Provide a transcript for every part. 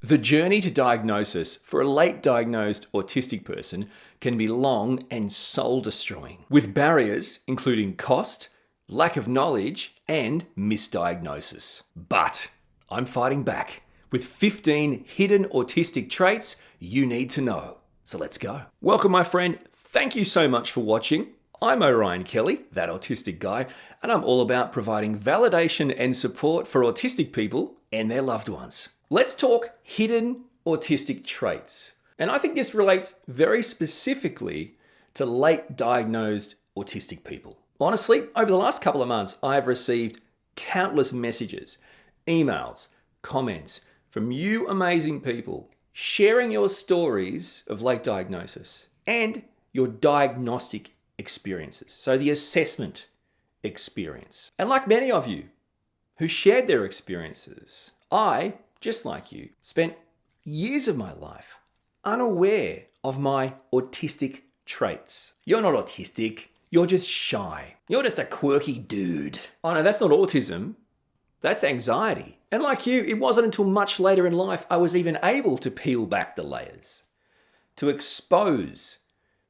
The journey to diagnosis for a late diagnosed autistic person can be long and soul-destroying, with barriers including cost, lack of knowledge, and misdiagnosis. But I'm fighting back with 15 hidden autistic traits you need to know. So let's go. Welcome, my friend. Thank you so much for watching. I'm Orion Kelly, that autistic guy, and I'm all about providing validation and support for autistic people and their loved ones. Let's talk hidden autistic traits. And I think this relates very specifically to late diagnosed autistic people. Honestly, over the last couple of months, I've received countless messages, emails, comments from you amazing people sharing your stories of late diagnosis and your diagnostic experiences. So the assessment experience. And like many of you who shared their experiences, I, just like you, spent years of my life unaware of my autistic traits. You're not autistic, you're just shy. You're just a quirky dude. Oh no, that's not autism, that's anxiety. And like you, it wasn't until much later in life I was even able to peel back the layers, to expose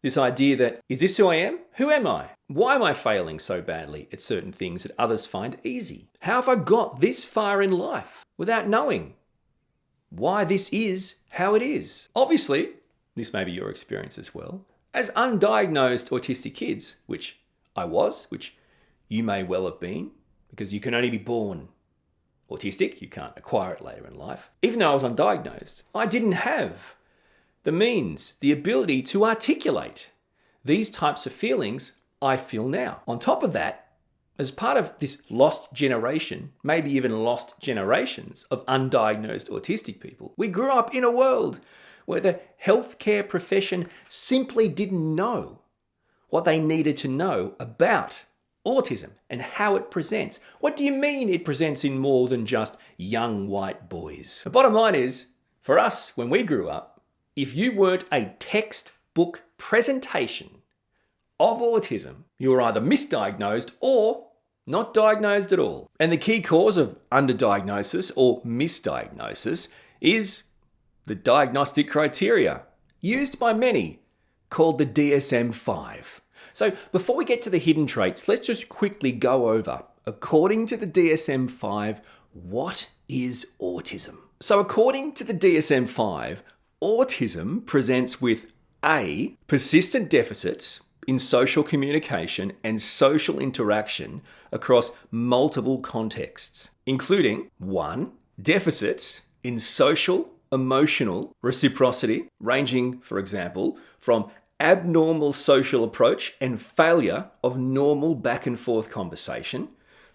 this idea that, is this who I am? Who am I? Why am I failing so badly at certain things that others find easy? How have I got this far in life without knowing why this is how it is? Obviously, this may be your experience as well. As undiagnosed autistic kids, which I was, which you may well have been, because you can only be born autistic, you can't acquire it later in life. Even though I was undiagnosed, I didn't have the means, the ability to articulate these types of feelings I feel now. On top of that, as part of this lost generation, maybe even lost generations of undiagnosed autistic people, we grew up in a world where the healthcare profession simply didn't know what they needed to know about autism and how it presents. What do you mean it presents in more than just young white boys? The bottom line is, for us, when we grew up, if you weren't a textbook presentation of autism, you were either misdiagnosed or not diagnosed at all. And the key cause of underdiagnosis or misdiagnosis is the diagnostic criteria used by many called the DSM-5. So before we get to the hidden traits, let's just quickly go over, according to the DSM-5, what is autism? So according to the DSM-5, autism presents with A, persistent deficits in social communication and social interaction across multiple contexts, including 1, deficits in social, emotional reciprocity, ranging, for example, from abnormal social approach and failure of normal back and forth conversation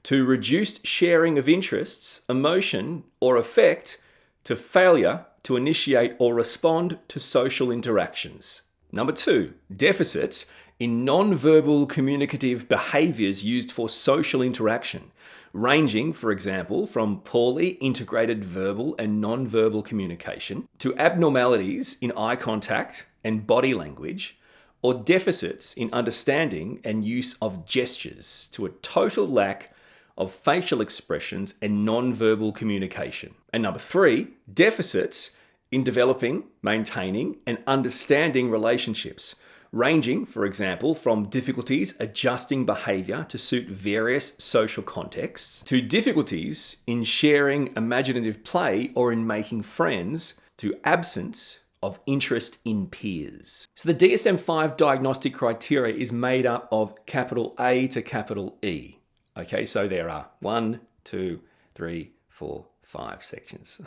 to reduced sharing of interests, emotion, or affect to failure to initiate or respond to social interactions. Number 2, deficits in non-verbal communicative behaviors used for social interaction, ranging, for example, from poorly integrated verbal and non-verbal communication to abnormalities in eye contact and body language, or deficits in understanding and use of gestures to a total lack of facial expressions and non-verbal communication. And number 3, deficits in developing, maintaining, and understanding relationships, ranging, for example, from difficulties adjusting behavior to suit various social contexts, to difficulties in sharing imaginative play or in making friends, to absence of interest in peers. So the DSM-5 diagnostic criteria is made up of capital A to capital E. Okay, so there are 1, 2, 3, 4, 5 sections.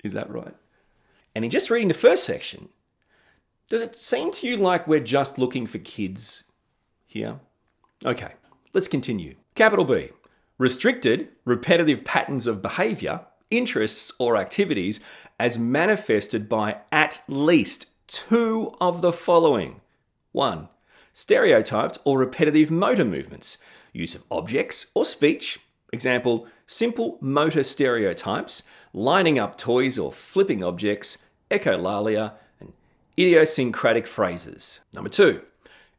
Is that right? And in just reading the first section, does it seem to you like we're just looking for kids here? Okay, let's continue. Capital B, restricted, repetitive patterns of behavior, interests, or activities as manifested by at least 2 of the following. 1, stereotyped or repetitive motor movements, use of objects or speech, example, simple motor stereotypes, lining up toys or flipping objects, echolalia, and idiosyncratic phrases. Number 2,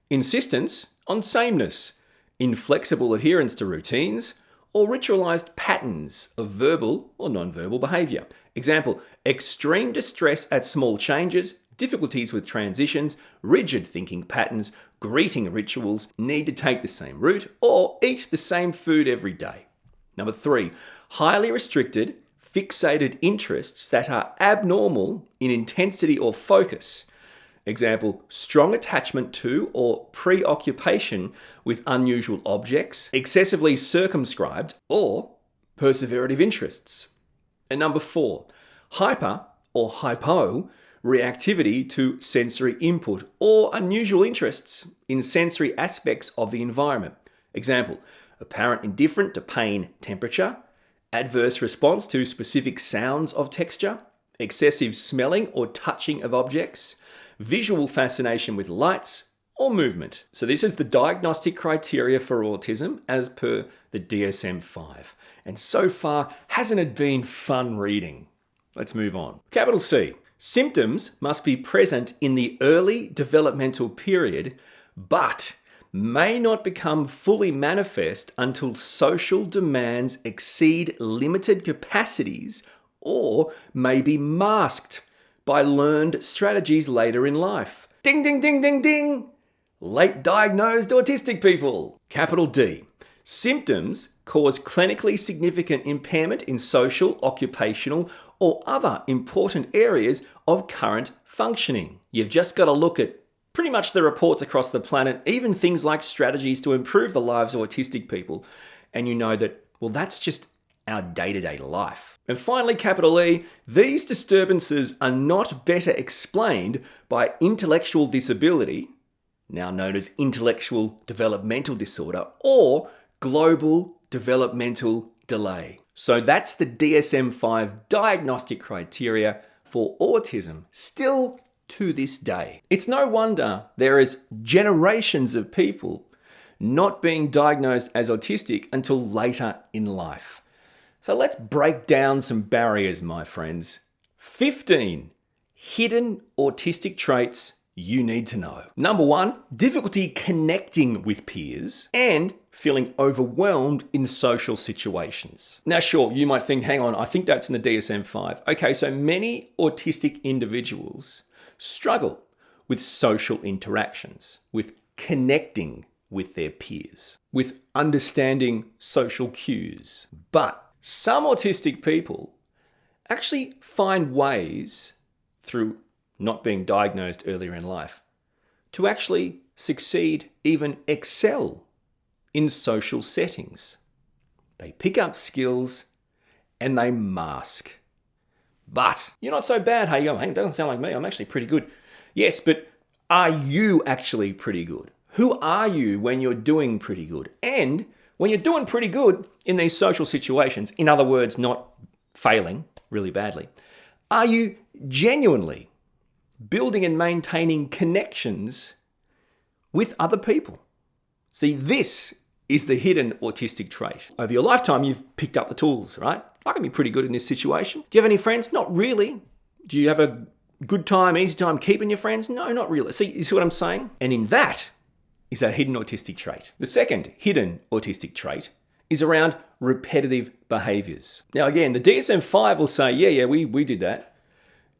insistence on sameness, inflexible adherence to routines, or ritualized patterns of verbal or non-verbal behavior. Example, extreme distress at small changes, difficulties with transitions, rigid thinking patterns, greeting rituals, need to take the same route, or eat the same food every day. Number 3, highly restricted, fixated interests that are abnormal in intensity or focus. Example, strong attachment to or preoccupation with unusual objects, excessively circumscribed, or perseverative interests. And number 4, hyper or hypo reactivity to sensory input or unusual interests in sensory aspects of the environment. Example, apparent indifference to pain, temperature, adverse response to specific sounds of texture, excessive smelling or touching of objects, visual fascination with lights, or movement. So this is the diagnostic criteria for autism as per the DSM-5. And so far, hasn't it been fun reading? Let's move on. Capital C. Symptoms must be present in the early developmental period, but may not become fully manifest until social demands exceed limited capacities or may be masked by learned strategies later in life. Ding, ding, ding, ding, ding! Late diagnosed autistic people. Capital D. Symptoms cause clinically significant impairment in social, occupational, or other important areas of current functioning. You've just got to look at pretty much the reports across the planet, even things like strategies to improve the lives of autistic people, and you know that, well, that's just our day-to-day life. And finally, capital E, these disturbances are not better explained by intellectual disability, now known as intellectual developmental disorder, or global developmental delay. So that's the DSM-5 diagnostic criteria for autism, still to this day. It's no wonder there is generations of people not being diagnosed as autistic until later in life. So let's break down some barriers, my friends. 15 hidden autistic traits you need to know. Number 1, difficulty connecting with peers and feeling overwhelmed in social situations. Now, sure, you might think, hang on, I think that's in the DSM-5. Okay, so many autistic individuals struggle with social interactions, with connecting with their peers, with understanding social cues. But some autistic people actually find ways through not being diagnosed earlier in life to actually succeed, even excel in social settings. They pick up skills and they mask. But you're not so bad. Hey, it doesn't sound like me. I'm actually pretty good. Yes, but are you actually pretty good? Who are you when you're doing pretty good? And when you're doing pretty good in these social situations, in other words, not failing really badly, are you genuinely building and maintaining connections with other people? See, this is the hidden autistic trait. Over your lifetime, you've picked up the tools, right? I can be pretty good in this situation. Do you have any friends? Not really. Do you have a good time, easy time keeping your friends? No, not really. See, you see what I'm saying? And in that is that hidden autistic trait. The second hidden autistic trait is around repetitive behaviors. Now, again, the DSM-5 will say, yeah, we did that.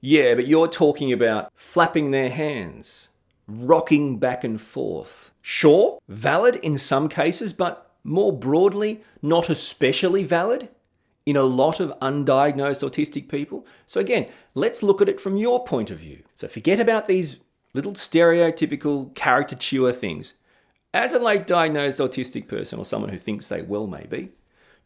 Yeah, but you're talking about flapping their hands, rocking back and forth. Sure, valid in some cases, but more broadly, not especially valid in a lot of undiagnosed autistic people. So again, let's look at it from your point of view. So forget about these little stereotypical caricature things. As a late diagnosed autistic person, or someone who thinks they well maybe,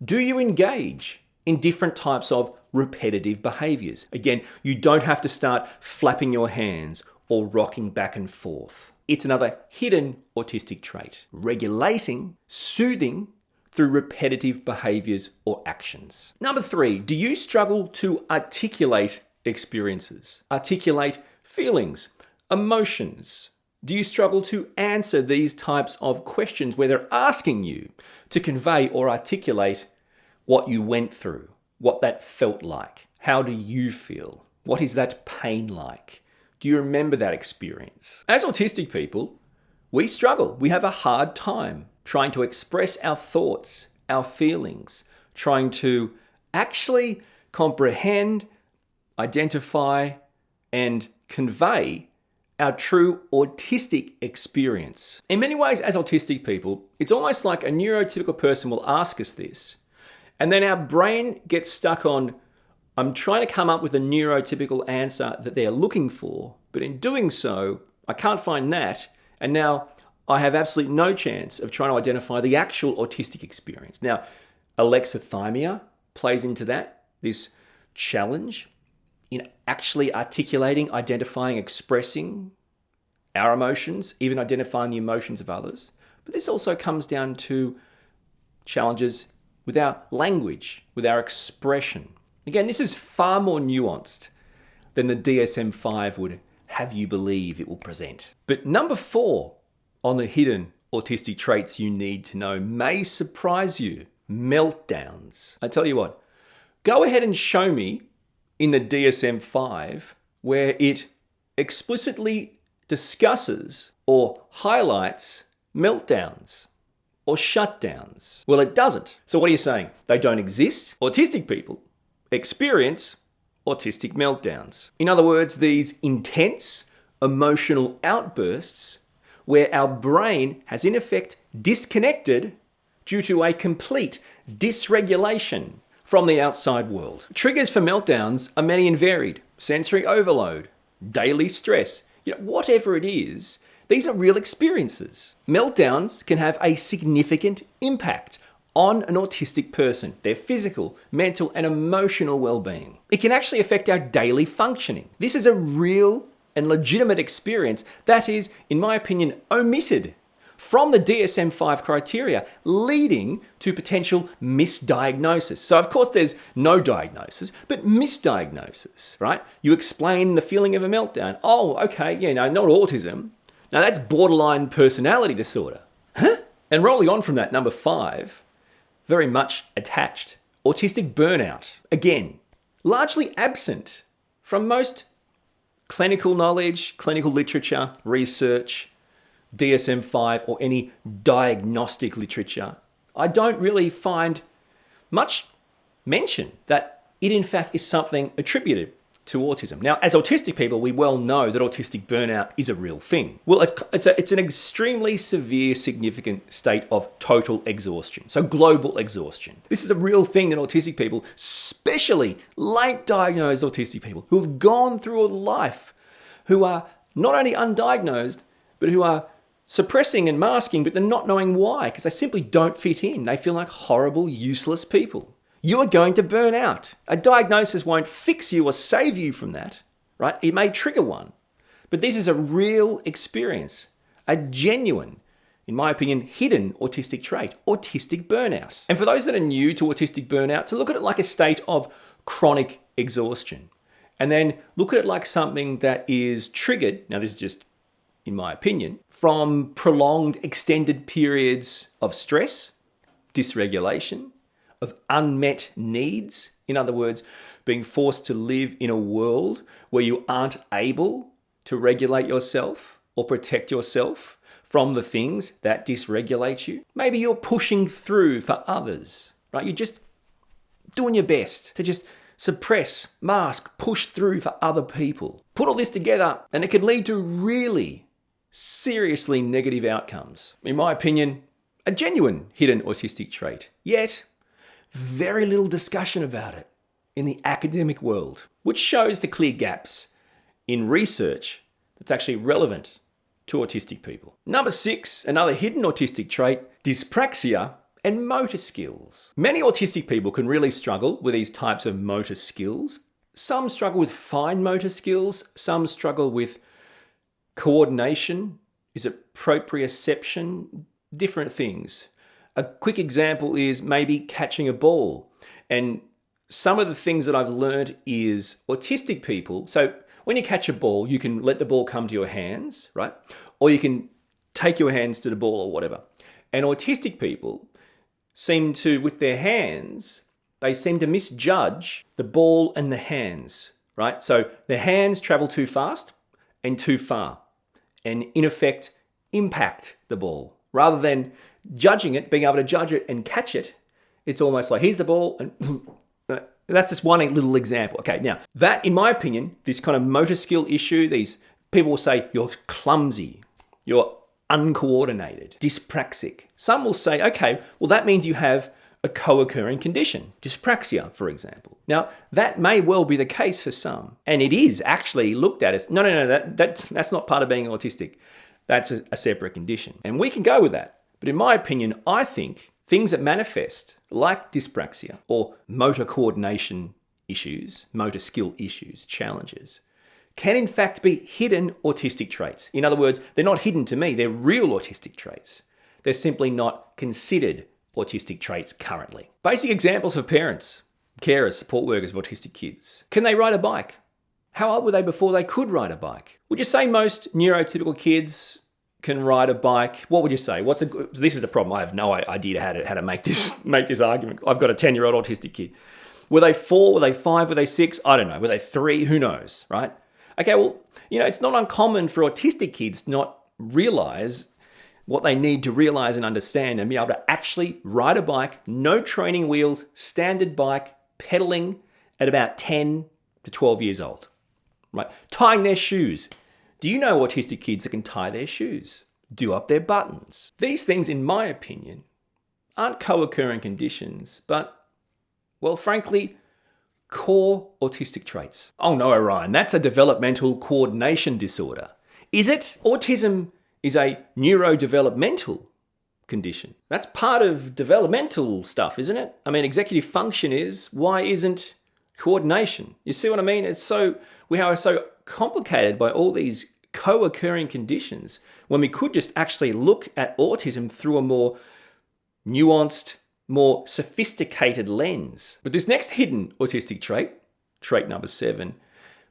do you engage in different types of repetitive behaviors? Again, you don't have to start flapping your hands or rocking back and forth. It's another hidden autistic trait. Regulating, soothing through repetitive behaviors or actions. Number 3, do you struggle to articulate experiences? Articulate feelings, emotions? Do you struggle to answer these types of questions where they're asking you to convey or articulate what you went through, what that felt like? How do you feel? What is that pain like? Do you remember that experience? As autistic people, we struggle. We have a hard time trying to express our thoughts, our feelings, trying to actually comprehend, identify, and convey our true autistic experience. In many ways, as autistic people, it's almost like a neurotypical person will ask us this, and then our brain gets stuck on, I'm trying to come up with a neurotypical answer that they're looking for, but in doing so, I can't find that, and now I have absolutely no chance of trying to identify the actual autistic experience. Now, alexithymia plays into that, this challenge in actually articulating, identifying, expressing our emotions, even identifying the emotions of others. But this also comes down to challenges with our language, with our expression. Again, this is far more nuanced than the DSM-5 would have you believe it will present. But number 4 on the hidden autistic traits you need to know may surprise you: meltdowns. I tell you what, go ahead and show me in the DSM-5 where it explicitly discusses or highlights meltdowns or shutdowns. Well, it doesn't. So what are you saying? They don't exist? Autistic people experience autistic meltdowns. In other words, these intense emotional outbursts where our brain has in effect disconnected due to a complete dysregulation from the outside world. Triggers for meltdowns are many and varied. Sensory overload, daily stress, whatever it is, these are real experiences. Meltdowns can have a significant impact on an autistic person, their physical, mental, and emotional well-being. It can actually affect our daily functioning. This is a real and legitimate experience that is, in my opinion, omitted from the DSM-5 criteria, leading to potential misdiagnosis. So of course there's no diagnosis, but misdiagnosis, right? You explain the feeling of a meltdown. Oh, okay, not autism. Now that's borderline personality disorder. Huh? And rolling on from that, number 5, very much attached, autistic burnout. Again, largely absent from most clinical knowledge, clinical literature, research, DSM-5, or any diagnostic literature. I don't really find much mention that it in fact is something attributed to autism. Now, as autistic people, we well know that autistic burnout is a real thing. Well, it's an extremely severe, significant state of total exhaustion. So global exhaustion. This is a real thing that autistic people, especially late diagnosed autistic people who have gone through life, who are not only undiagnosed, but who are suppressing and masking, but they're not knowing why, because they simply don't fit in. They feel like horrible, useless people. You are going to burn out. A diagnosis won't fix you or save you from that, right? It may trigger one. But this is a real experience, a genuine, in my opinion, hidden autistic trait, autistic burnout. And for those that are new to autistic burnout, to look at it like a state of chronic exhaustion. And then look at it like something that is triggered, now this is just in my opinion, from prolonged extended periods of stress, dysregulation, of unmet needs. In other words, being forced to live in a world where you aren't able to regulate yourself or protect yourself from the things that dysregulate you. Maybe you're pushing through for others, right? You're just doing your best to just suppress, mask, push through for other people. Put all this together and it can lead to really seriously negative outcomes. In my opinion, a genuine hidden autistic trait, yet very little discussion about it in the academic world, which shows the clear gaps in research that's actually relevant to autistic people. Number 6, another hidden autistic trait, dyspraxia and motor skills. Many autistic people can really struggle with these types of motor skills. Some struggle with fine motor skills, some struggle with coordination, is it proprioception, different things. A quick example is maybe catching a ball. And some of the things that I've learned is autistic people, so when you catch a ball, you can let the ball come to your hands, right? Or you can take your hands to the ball or whatever. And autistic people seem to, with their hands, they seem to misjudge the ball and the hands, right? So the hands travel too fast and too far, and in effect impact the ball. Rather than judging it, being able to judge it and catch it, It's almost like, here's the ball, and that's just one little example. Okay, now that, in my opinion, this kind of motor skill issue, these people will say you're clumsy, you're uncoordinated, dyspraxic. Some will say, okay, well, that means you have a co-occurring condition, dyspraxia, for example. Now, that may well be the case for some, and it is actually looked at as, no, that's not part of being autistic. That's a separate condition. And we can go with that. But in my opinion, I think things that manifest like dyspraxia or motor coordination issues, motor skill issues, challenges, can in fact be hidden autistic traits. In other words, they're not hidden to me, they're real autistic traits. They're simply not considered autistic traits currently. Basic examples for parents, carers, support workers of autistic kids. Can they ride a bike? How old were they before they could ride a bike? Would you say most neurotypical kids can ride a bike? What would you say? This is the problem. I have no idea how to make this argument. I've got a 10-year-old autistic kid. Were they 4? Were they 5? Were they 6? I don't know. Were they 3? Who knows, right? Okay, well, it's not uncommon for autistic kids to not realize what they need to realize and understand and be able to actually ride a bike, no training wheels, standard bike, pedaling at about 10 to 12 years old, right? Tying their shoes. Do you know autistic kids that can tie their shoes, do up their buttons? These things, in my opinion, aren't co-occurring conditions, but, well, frankly, core autistic traits. Oh no, Orion, that's a developmental coordination disorder. Is it? Autism is a neurodevelopmental condition. That's part of developmental stuff, isn't it? I mean, executive function is. Why isn't coordination? You see what I mean? We are so complicated by all these co-occurring conditions when we could just actually look at autism through a more nuanced, more sophisticated lens. But this next hidden autistic trait number 7,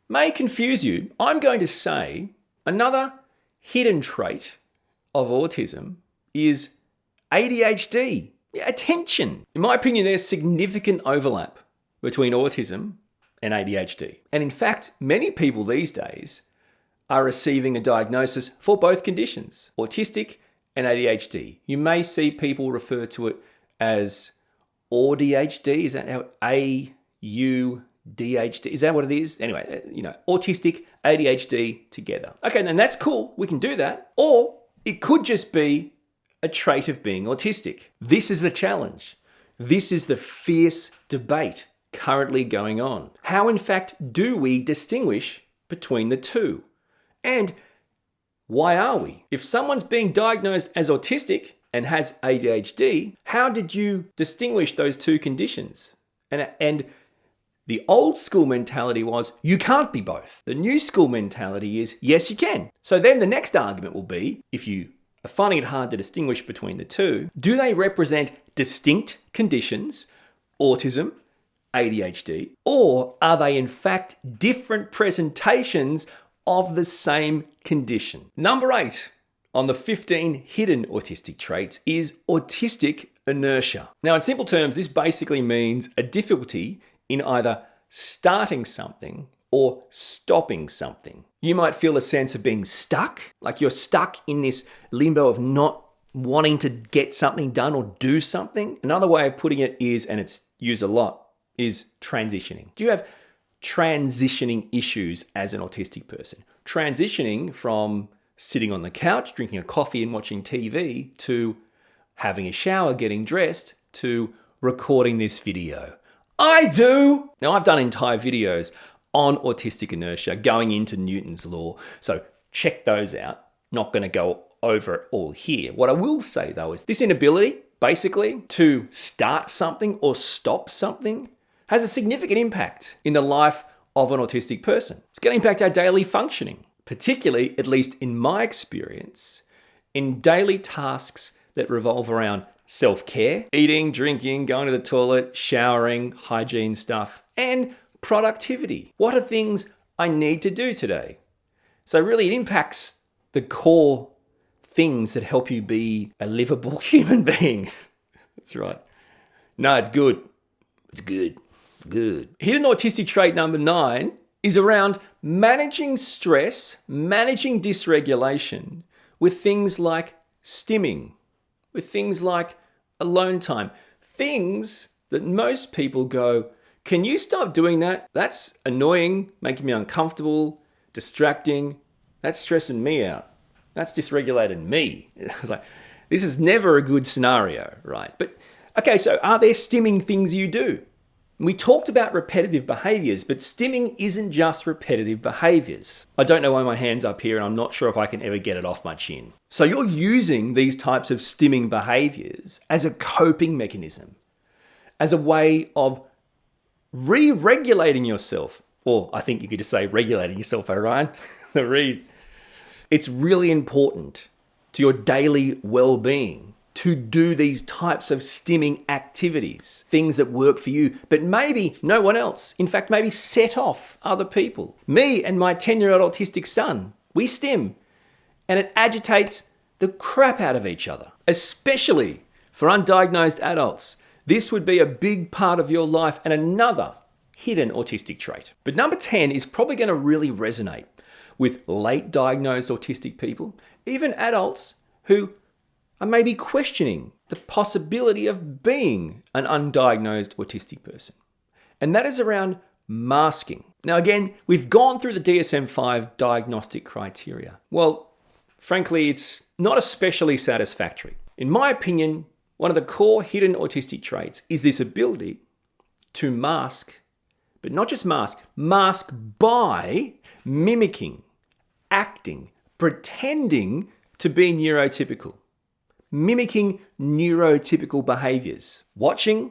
may confuse you. I'm going to say another hidden trait of autism is ADHD, attention. In my opinion, there's significant overlap between autism and ADHD. And in fact, many people these days are receiving a diagnosis for both conditions, autistic and ADHD. You may see people refer to it as ADHD. Is that how AUDHD? Is that what it is? Anyway, autistic, ADHD together. Okay, then that's cool. We can do that. Or it could just be a trait of being autistic. This is the challenge. This is the fierce debate currently going on. How, in fact, do we distinguish between the two? And why are we? If someone's being diagnosed as autistic and has ADHD, how did you distinguish those two conditions? And the old school mentality was, you can't be both. The new school mentality is, yes, you can. So then the next argument will be, if you are finding it hard to distinguish between the two, do they represent distinct conditions, autism, ADHD, or are they in fact different presentations of the same condition? Number 8 on the 15 hidden autistic traits is autistic inertia. Now, in simple terms, this basically means a difficulty in either starting something or stopping something. You might feel a sense of being stuck, like you're stuck in this limbo of not wanting to get something done or do something. Another way of putting it is, and it's used a lot, is transitioning. Do you have transitioning issues as an autistic person? Transitioning from sitting on the couch, drinking a coffee and watching TV, to having a shower, getting dressed, to recording this video. I do! Now, I've done entire videos on autistic inertia, going into Newton's law, so check those out. Not going to go over it all here. What I will say, though, is this inability, basically, to start something or stop something has a significant impact in the life of an autistic person. It's going to impact our daily functioning, particularly, at least in my experience, in daily tasks that revolve around self-care, eating, drinking, going to the toilet, showering, hygiene stuff, and productivity. What are things I need to do today? So really it impacts the core things that help you be a livable human being. That's right. No, it's good. It's good. It's good. Hidden autistic trait number 9 is around managing stress, managing dysregulation with things like stimming, with things like alone time, things that most people go, can you stop doing that? That's annoying, making me uncomfortable, distracting. That's stressing me out. That's dysregulating me. It's like, this is never a good scenario, right? But okay, so are there stimming things you do? We talked about repetitive behaviors, but stimming isn't just repetitive behaviors. I don't know why my hand's up here and I'm not sure if I can ever get it off my chin. So you're using these types of stimming behaviors as a coping mechanism, as a way of re-regulating yourself. Or I think you could just say regulating yourself, Orion. It's really important to your daily well-being to do these types of stimming activities, things that work for you, but maybe no one else. In fact, maybe set off other people. Me and my 10-year-old autistic son, we stim, and it agitates the crap out of each other, especially for undiagnosed adults. This would be a big part of your life and another hidden autistic trait. But number 10 is probably going to really resonate with late diagnosed autistic people, even adults who are maybe questioning the possibility of being an undiagnosed autistic person. And that is around masking. Now again, we've gone through the DSM-5 diagnostic criteria. Well, frankly, it's not especially satisfactory. In my opinion, one of the core hidden autistic traits is this ability to mask, but not just mask by mimicking, acting, pretending to be neurotypical. Mimicking neurotypical behaviors. Watching,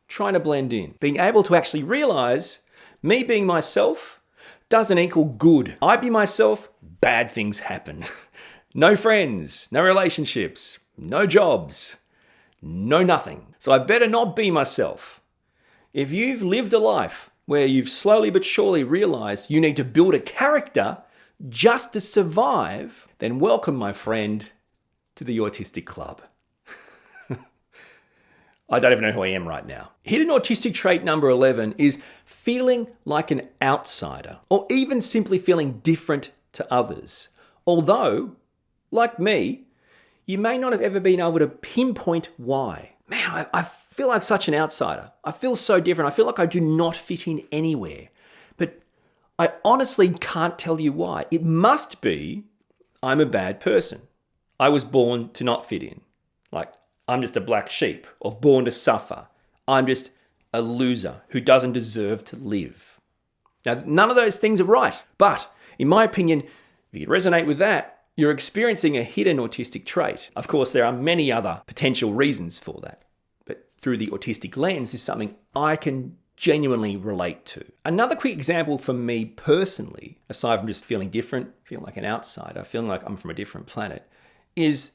trying to blend in. Being able to actually realize me being myself doesn't equal good. I be myself, bad things happen. No friends, no relationships, no jobs, no nothing. So I better not be myself. If you've lived a life where you've slowly but surely realized you need to build a character just to survive, then welcome, my friend, to the Autistic Club. I don't even know who I am right now. Hidden autistic trait number 11 is feeling like an outsider, or even simply feeling different to others. Although, like me, you may not have ever been able to pinpoint why. Man, I feel like such an outsider. I feel so different. I feel like I do not fit in anywhere. But I honestly can't tell you why. It must be I'm a bad person. I was born to not fit in. Like, I'm just a black sheep, or born to suffer. I'm just a loser who doesn't deserve to live. Now, none of those things are right. But, in my opinion, if you resonate with that, you're experiencing a hidden autistic trait. Of course, there are many other potential reasons for that. But through the autistic lens is something I can genuinely relate to. Another quick example for me personally, aside from just feeling different, feeling like an outsider, feeling like I'm from a different planet, is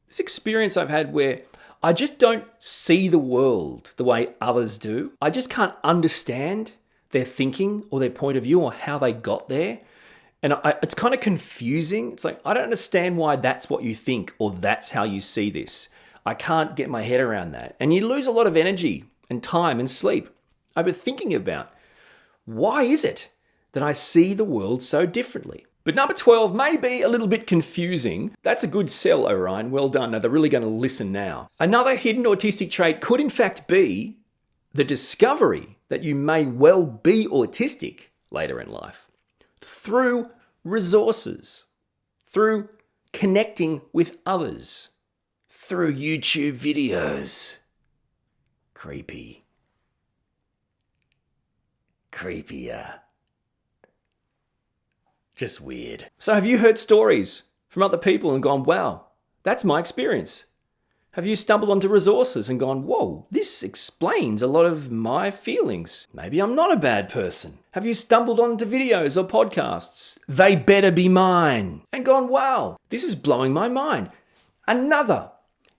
this experience I've had where I just don't see the world the way others do. I just can't understand their thinking or their point of view or how they got there. And it's kind of confusing. It's like, I don't understand why that's what you think or that's how you see this. I can't get my head around that. And you lose a lot of energy and time and sleep over thinking about why is it that I see the world so differently. But number 12 may be a little bit confusing. That's a good sell, Orion. Well done. Now they're really going to listen now. Another hidden autistic trait could in fact be the discovery that you may well be autistic later in life through resources, through connecting with others, through YouTube videos. Creepy. Creepier. Just weird. So have you heard stories from other people and gone, wow, that's my experience? Have you stumbled onto resources and gone, whoa, this explains a lot of my feelings. Maybe I'm not a bad person. Have you stumbled onto videos or podcasts, they better be mine, and gone, wow, this is blowing my mind. Another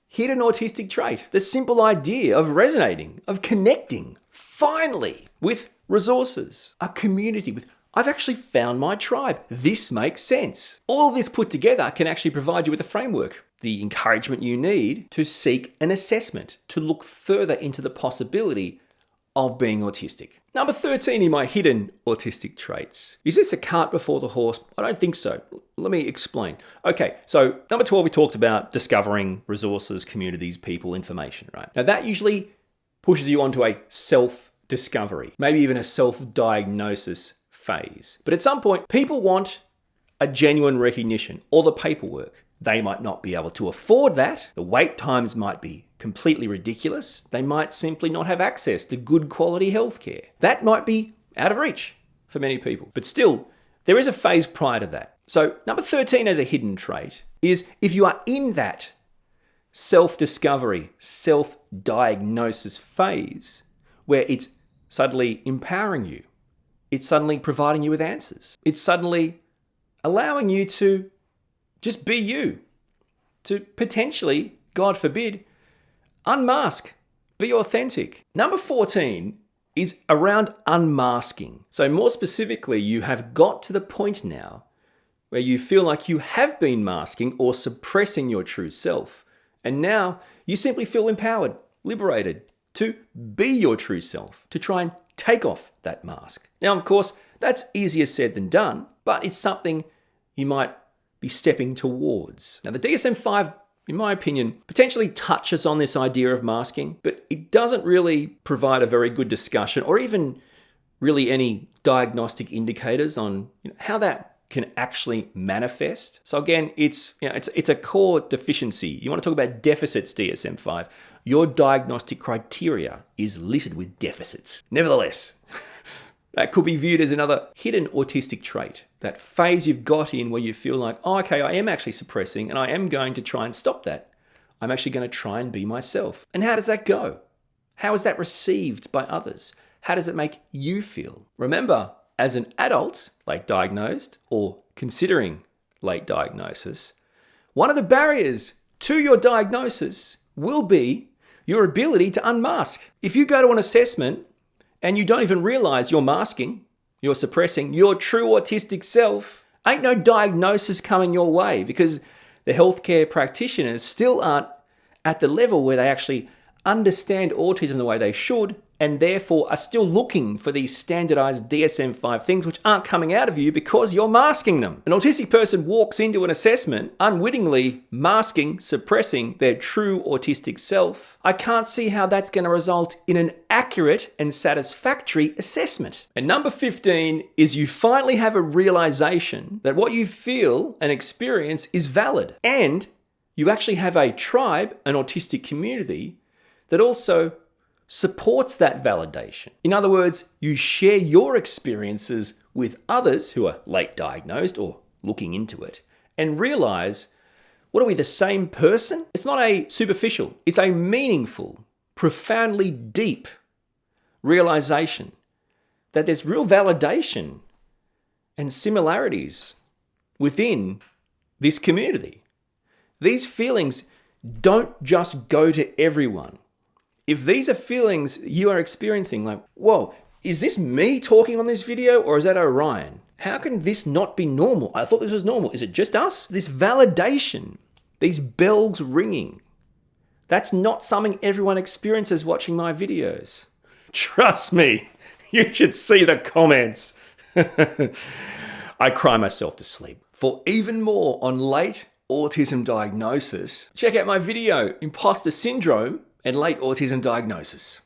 hidden autistic trait, the simple idea of resonating, of connecting, finally, with resources, a community with I've actually found my tribe. This makes sense. All of this put together can actually provide you with a framework, the encouragement you need to seek an assessment, to look further into the possibility of being autistic. Number 13 in my hidden autistic traits. Is this a cart before the horse? I don't think so. Let me explain. Okay, so number 12, we talked about discovering resources, communities, people, information, right? Now that usually pushes you onto a self-discovery, maybe even a self-diagnosis phase. But at some point, people want a genuine recognition or the paperwork. They might not be able to afford that. The wait times might be completely ridiculous. They might simply not have access to good quality healthcare. That might be out of reach for many people. But still, there is a phase prior to that. So number 13 as a hidden trait is if you are in that self-discovery, self-diagnosis phase where it's suddenly empowering you, it's suddenly providing you with answers, it's suddenly allowing you to just be you, to potentially, God forbid, unmask, be authentic. Number 14 is around unmasking. So more specifically, you have got to the point now where you feel like you have been masking or suppressing your true self. And now you simply feel empowered, liberated to be your true self, to try and take off that mask. Now, of course, that's easier said than done, but it's something you might be stepping towards. Now, the DSM-5, in my opinion, potentially touches on this idea of masking, but it doesn't really provide a very good discussion or even really any diagnostic indicators on how that can actually manifest. So again, it's a core deficiency. You want to talk about deficits, DSM-5. Your diagnostic criteria is littered with deficits. Nevertheless, that could be viewed as another hidden autistic trait. That phase you've got in where you feel like, oh, okay, I am actually suppressing and I am going to try and stop that. I'm actually going to try and be myself. And how does that go? How is that received by others? How does it make you feel? Remember, as an adult, late diagnosed or considering late diagnosis, one of the barriers to your diagnosis will be your ability to unmask. If you go to an assessment and you don't even realize you're masking, you're suppressing your true autistic self, ain't no diagnosis coming your way because the healthcare practitioners still aren't at the level where they actually understand autism the way they should and therefore are still looking for these standardized DSM-5 things which aren't coming out of you because you're masking them. An autistic person walks into an assessment unwittingly masking, suppressing their true autistic self. I can't see how that's going to result in an accurate and satisfactory assessment. And number 15 is you finally have a realization that what you feel and experience is valid. And you actually have a tribe, an autistic community, that also supports that validation. In other words, you share your experiences with others who are late diagnosed or looking into it and realize, what are we, the same person? It's not a superficial, it's a meaningful, profoundly deep realization that there's real validation and similarities within this community. These feelings don't just go to everyone. If these are feelings you are experiencing, like, whoa, is this me talking on this video or is that Orion? How can this not be normal? I thought this was normal. Is it just us? This validation, these bells ringing, that's not something everyone experiences watching my videos. Trust me, you should see the comments. I cry myself to sleep. For even more on late autism diagnosis, check out my video, Imposter Syndrome and Late Autism Diagnosis.